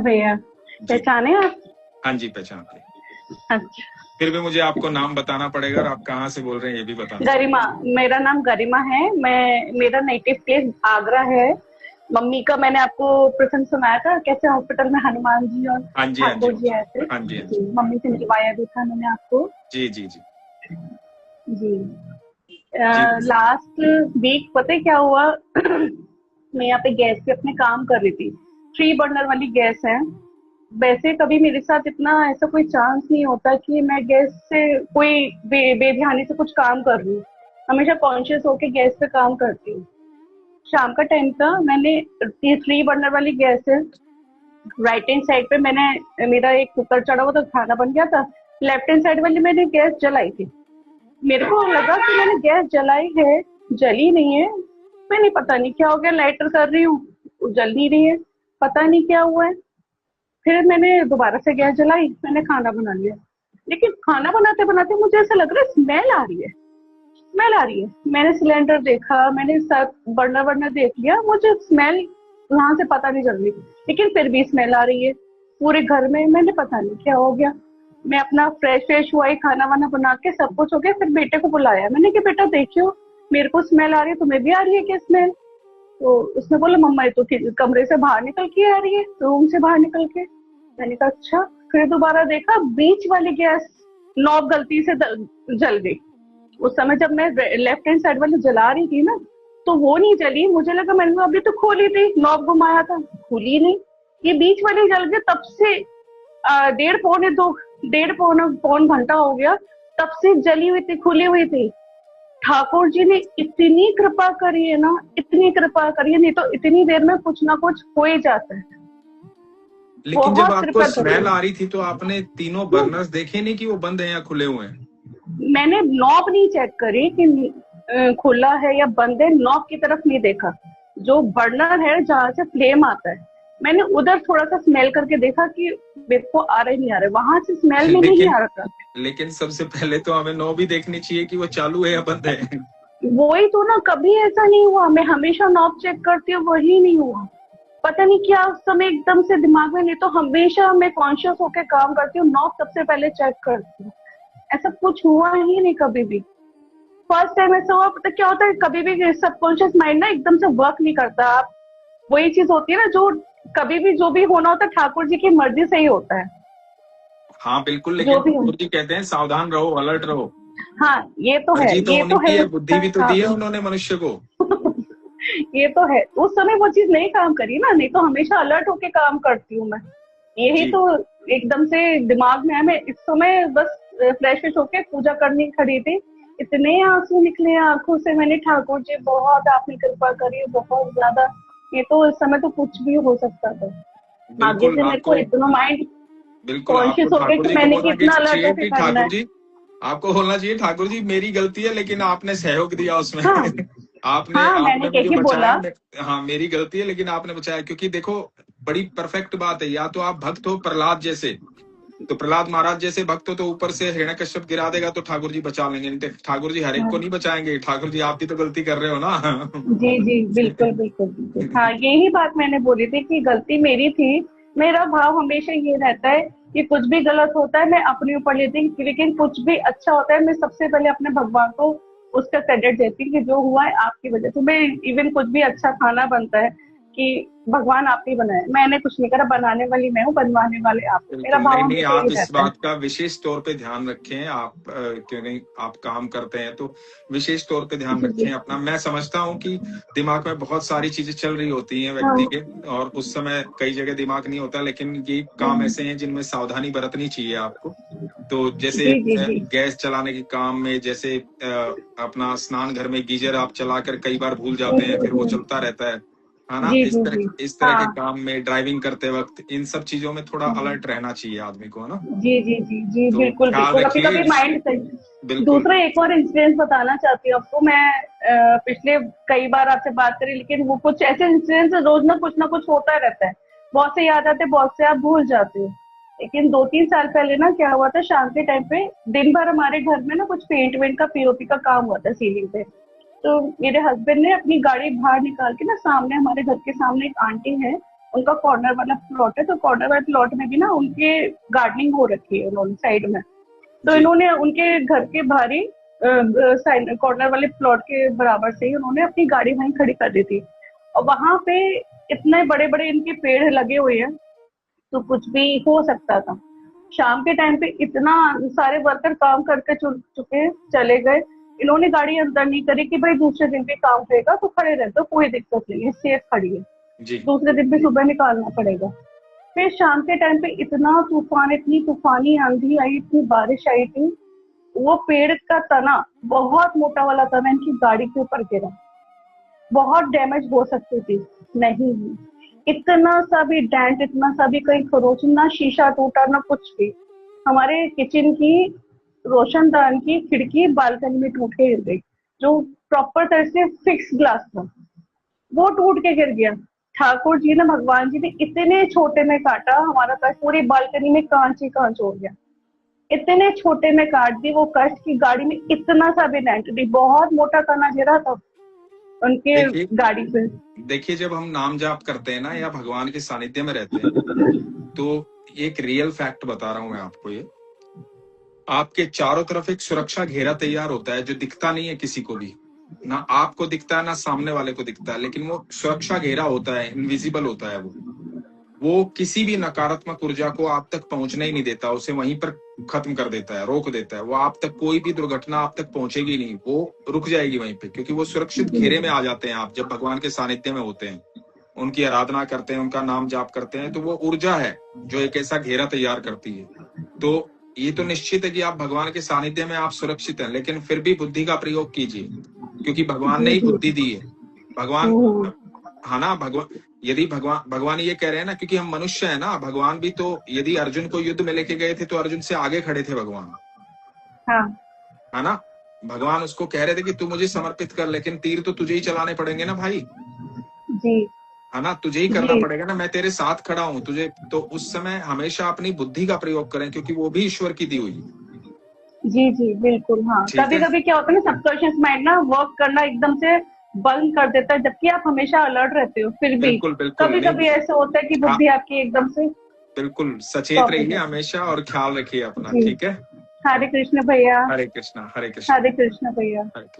भैया, जी पहचाने आप? हाँ जी, पहचान लिया। अच्छा। फिर भी मुझे आपको नाम बताना पड़ेगा और आप कहाँ से बोल रहे हैं ये भी बताना गरिमा, पड़ेगा। मेरा नाम गरिमा है। मेरा नेटिव प्लेस आगरा है। मम्मी का मैंने आपको प्रसंग सुनाया था, कैसे हॉस्पिटल में हनुमान जी और हाँ जी हाँ जी ठाकुर जी आए थे। हाँ जी हाँ जी, जी मम्मी से मिलवाया भी था मैंने आपको। जी जी जी जी। जी लास्ट वीक पता है क्या हुआ? मैं यहाँ पे गैस पे अपने काम कर रही थी। 3 बर्नर वाली गैस है। वैसे कभी मेरे साथ इतना ऐसा कोई चांस नहीं होता कि मैं गैस से कोई बेध्यानी से कुछ काम कर रही हूँ। हमेशा कॉन्शियस होके गैस पे काम करती हूँ। शाम का टाइम था, मैंने ये 3 बर्नर वाली गैस है। राइट हैंड साइड पे मैंने मेरा एक कुकर चढ़ा हुआ था, खाना बन गया था। लेफ्ट हैंड साइड वाली मैंने गैस जलाई थी। मेरे को लगा कि मैंने गैस जलाई है, जली नहीं है। मैंने पता नहीं क्या हो गया, लाइटर कर रही हूँ, जल नहीं रही है। पता नहीं क्या हुआ है। फिर मैंने दोबारा से गैस जलाई, मैंने खाना बना लिया। लेकिन खाना बनाते बनाते मुझे ऐसा लग रहा है स्मेल आ रही है, स्मेल आ रही है। मैंने सिलेंडर देखा, मैंने सब बर्नर वर्नर देख लिया, मुझे स्मेल वहां से पता नहीं चल रही। लेकिन फिर भी स्मेल आ रही है पूरे घर में। मैंने पता नहीं क्या हो गया। मैं अपना फ्रेश फ्रेश हुआ, खाना वाना बना के सब कुछ हो गया। फिर बेटे को बुलाया मैंने कि बेटा देखियो, मेरे को स्मेल आ रही है, तुम्हें भी आ रही है क्या स्मेल? तो उसने बोला मम्मा ये तो कमरे से बाहर निकल के आ रही है, रूम से बाहर निकल के। मैंने कहा अच्छा। फिर दोबारा देखा, बीच वाली गैस नॉब गलती से जल गई। उस समय जब मैं लेफ्ट हैंड साइड वाली जला रही थी ना, तो वो नहीं जली। मुझे लगा मैंने अभी तो खोली थी, नॉब घुमाया था, खुली नहीं। ये बीच वाली जल गई। तब से 1.5 पौन घंटा हो गया, तब से जली हुई थी, खुली हुई थी। ठाकुर जी ने इतनी कृपा करी है ना, इतनी कृपा करी है, नहीं तो इतनी देर में कुछ ना कुछ हो ही जाता है। लेकिन जब बहुत आपको कृपा करी स्मेल है। आ रही थी तो आपने तीनों बर्नर्स देखे नहीं कि वो बंद हैं या खुले हुए हैं? मैंने नॉब नहीं चेक करी कि खुला है या बंद है, नॉब की तरफ नहीं देखा। जो बर्नर है जहाँ से फ्लेम आता है, मैंने उधर थोड़ा सा स्मेल करके देखा कि मेरे को आ रहा नहीं आ रहा, वहां से स्मेल में नहीं लेकिन आ रहा था। लेकिन सबसे पहले तो हमें नौ भी देखनी चाहिए कि वो चालू है या बंद है। वही तो ना, कभी ऐसा नहीं हुआ। मैं हमेशा नॉब चेक करती हूँ, वही नहीं हुआ। पता नहीं क्या उस समय एकदम से दिमाग में, नहीं तो हमेशा मैं कॉन्शियस होकर काम करती हूँ, नॉब सबसे पहले चेक करती हूँ। ऐसा कुछ हुआ ही नहीं कभी भी। फर्स्ट टाइम ऐसा हुआ। पता क्या होता है, कभी भी सबकॉन्शियस माइंड ना एकदम से वर्क नहीं करता। आप वही चीज होती है ना, जो कभी भी जो भी होना होता है ठाकुर जी की मर्जी से ही होता है। हाँ बिल्कुल, जो लेकिन भी हो। ठाकुर जी कहते हैं सावधान रहो, अलर्ट रहो। हाँ, ये तो है, मर्जी तो ये होनी तो की है। है, बुद्धि भी तो दी है उन्होंने मनुष्य को। ये तो है। उस समय वो चीज नहीं काम करी ना, नहीं तो हमेशा अलर्ट होके काम करती हूँ मैं। यही जी तो एकदम से दिमाग में है। मैं इस समय बस फ्रेश फ्रेश होके पूजा करने खड़ी थी, इतने आंसू निकले आंखों से। मैंने ठाकुर जी बहुत आपने कृपा करी है, बहुत ज्यादा। ये तो इस समय तो कुछ भी हो सकता था। आगे बिल्कुल। से मेरे को आपको इतना माइंड बिल्कुल आपको कॉन्शियस हो गया ठाकुर कि जी को मैंने कि बोलना इतना अलर्ट चाहिए होके कि करना ठाकुर है। जी, आपको बोलना चाहिए ठाकुर जी मेरी गलती है लेकिन आपने सहयोग दिया उसमें। हाँ। आपने हाँ, मैंने आपने मुझे यही बोला। बचाया। हाँ मेरी गलती है लेकिन आपने बचाया, क्योंकि देखो बड़ी परफेक्ट बात है। या तो आप भक्त हो प्रहलाद जैसे, तो प्रहलाद महाराज जैसे भक्त हो तो ऊपर से हिरण्यकश्यप गिरा देगा तो ठाकुर जी बचा लेंगे, नहीं तो ठाकुर जी हर एक को हाँ नहीं बचाएंगे। ठाकुर जी आप भी तो गलती कर रहे हो ना। जी जी, बिल्कुल बिल्कुल बिल्कुल। हाँ, यही बात मैंने बोली थी कि गलती मेरी थी। मेरा भाव हमेशा ये रहता है कि कुछ भी गलत होता है मैं अपने ऊपर लेती हूँ, लेकिन कुछ भी अच्छा होता है मैं सबसे पहले अपने भगवान को उसका क्रेडिट देती हूँ कि जो हुआ है आपकी वजह से। मैं इवन कुछ भी अच्छा खाना बनता है कि भगवान आप ही बनाए, मैंने कुछ नहीं करा, बनाने वाली मैं हूँ, बनवाने वाले आप हो। मेरा बिल्कुल। भाव नहीं नहीं, हमेशा आप ये इस रहता है। बात का विशेष तौर पे ध्यान रखें। आप क्यों नहीं, आप काम करते हैं तो विशेष तौर पे ध्यान जी जी। रखें अपना। मैं समझता हूँ कि दिमाग में बहुत सारी चीजें चल रही होती हैं हाँ। व्यक्ति के, और उस समय कई जगह दिमाग नहीं होता, लेकिन ये काम ऐसे हैं जिनमें सावधानी बरतनी चाहिए आपको। तो जैसे जी जी जी। गैस चलाने के काम में, जैसे अपना स्नान घर में गीजर आप चलाकर कई बार भूल जाते हैं, फिर वो चलता रहता है ना। जी इस जी तरह जी। इस तरह के हाँ। काम में, ड्राइविंग करते वक्त इन सब चीजों में थोड़ा अलर्ट रहना चाहिए आदमी को, है ना। जी जी जी जी, तो बिल्कुल ख्याल बिल्कुल। कभी रखिए कभी माइंड से। बिल्कुल। दूसरा एक और इंसिडेंस बताना चाहती हूँ आपको मैं। पिछले कई बार आपसे बात करी, लेकिन वो कुछ ऐसे इंसिडेंस रोज ना कुछ होता रहता है। बहुत से याद आते, बहुत से आप भूल जाते हो। लेकिन 2-3 साल पहले ना क्या हुआ था, शाम के टाइम पे दिन भर हमारे घर में ना कुछ पेंट वेंट का, पीओपी का काम हुआ था सीलिंग पे। तो मेरे हस्बैंड ने अपनी गाड़ी बाहर निकाल के ना, सामने हमारे घर के सामने एक आंटी है, उनका कॉर्नर वाला प्लॉट है, तो कॉर्नर वाले प्लॉट में भी ना उनके गार्डनिंग हो रखी है उन्होंने साइड में। तो जी इन्होंने उनके घर के बाहर ही कॉर्नर वाले प्लॉट के बराबर से ही उन्होंने अपनी गाड़ी वहीं खड़ी कर दी थी। और वहां पे इतने बड़े बड़े इनके पेड़ लगे हुए हैं, तो कुछ भी हो सकता था। शाम के टाइम पे इतना सारे वर्कर काम करके चुके चले गए, इन्होंने गाड़ी अंदर नहीं करी कि भाई दूसरे दिन भी काम रहेगा तो खड़े रहते, कोई दिक्कत नहीं है, सेफ खड़ी है, जी दूसरे दिन भी सुबह निकालना पड़ेगा। फिर शाम के टाइम पे इतना तूफान, इतनी तूफानी आंधी आई, इतनी बारिश आई थी, वो पेड़ का तना, बहुत मोटा वाला तना इनकी गाड़ी के ऊपर गिरा, बहुत डैमेज हो सकती थी, नहीं हुई। इतना सा भी डेंट, इतना सा भी कहीं खरोच, ना शीशा टूटा ना कुछ भी। हमारे किचन की रोशनदान की खिड़की बालकनी में टूट के गिर गई, जो प्रॉपर तरह से फिक्स ग्लास था, वो टूट के गिर गया। ठाकुर जी ने, भगवान जी ने इतने छोटे में काटा, हमारा कष्ट पूरी बालकनी में कांच ही कांच हो गया। इतने छोटे में काट दी वो कष्ट की गाड़ी में इतना सा भी डेंट नहीं, बहुत मोटा तना गिरा था उनके देखिए गाड़ी पे। देखिए, जब हम नाम जाप करते हैं ना या भगवान के सानिध्य में रहते हैं, तो एक रियल फैक्ट बता रहा हूं मैं आपको, ये आपके चारों तरफ एक सुरक्षा घेरा तैयार होता है जो दिखता नहीं है किसी को भी, ना आपको दिखता है ना सामने वाले को दिखता है, लेकिन वो सुरक्षा घेरा होता है, इनविजिबल होता है। वो किसी भी नकारात्मक ऊर्जा को आप तक पहुंचने ही नहीं देता, उसे वहीं पर खत्म कर देता है, रोक देता है। वो आप तक कोई भी दुर्घटना आप तक पहुंचेगी नहीं, वो रुक जाएगी वहीं पे, क्योंकि वो सुरक्षित घेरे में आ जाते हैं। आप जब भगवान के सानिध्य में होते हैं, उनकी आराधना करते हैं, उनका नाम जाप करते हैं, तो वो ऊर्जा है जो एक ऐसा घेरा तैयार करती है। तो ये तो निश्चित है कि आप भगवान के सानिध्य में आप सुरक्षित हैं, लेकिन फिर भी बुद्धि का प्रयोग कीजिए, क्योंकि भगवान ने ही बुद्धि दी है। भगवान, है ना, यदि भगवान ये कह रहे हैं ना, क्योंकि हम मनुष्य है ना, भगवान भी तो यदि अर्जुन को युद्ध में लेके गए थे तो अर्जुन से आगे खड़े थे भगवान, हाँ। है ना। भगवान उसको कह रहे थे कि तू मुझे समर्पित कर, लेकिन तीर तो तुझे ही चलाने पड़ेंगे ना भाई, जी है ना, तुझे ही करना जी पड़ेगा ना, मैं तेरे साथ खड़ा हूं तुझे। तो उस समय हमेशा अपनी बुद्धि का प्रयोग करें, क्योंकि वो भी ईश्वर की दी हुई। जी जी बिल्कुल। हाँ, ठीक कभी है, कभी क्या होता है ना, सबकॉन्शियस माइंड ना वर्क करना एकदम से बंद कर देता है, जबकि आप हमेशा अलर्ट रहते हो, फिर भी बिल्कुल बिल्कुल कभी कभी नहीं, ऐसा होता है कि हाँ, बुद्धि आपकी एकदम से बिल्कुल सचेत स्टॉप हो रहिए जाती हमेशा और ख्याल रखिए अपना, है। जी। ठीक है। हरे कृष्ण भैया। हरे कृष्णा, हरे कृष्णा, हरे कृष्ण भैया। हरे कृष्णा।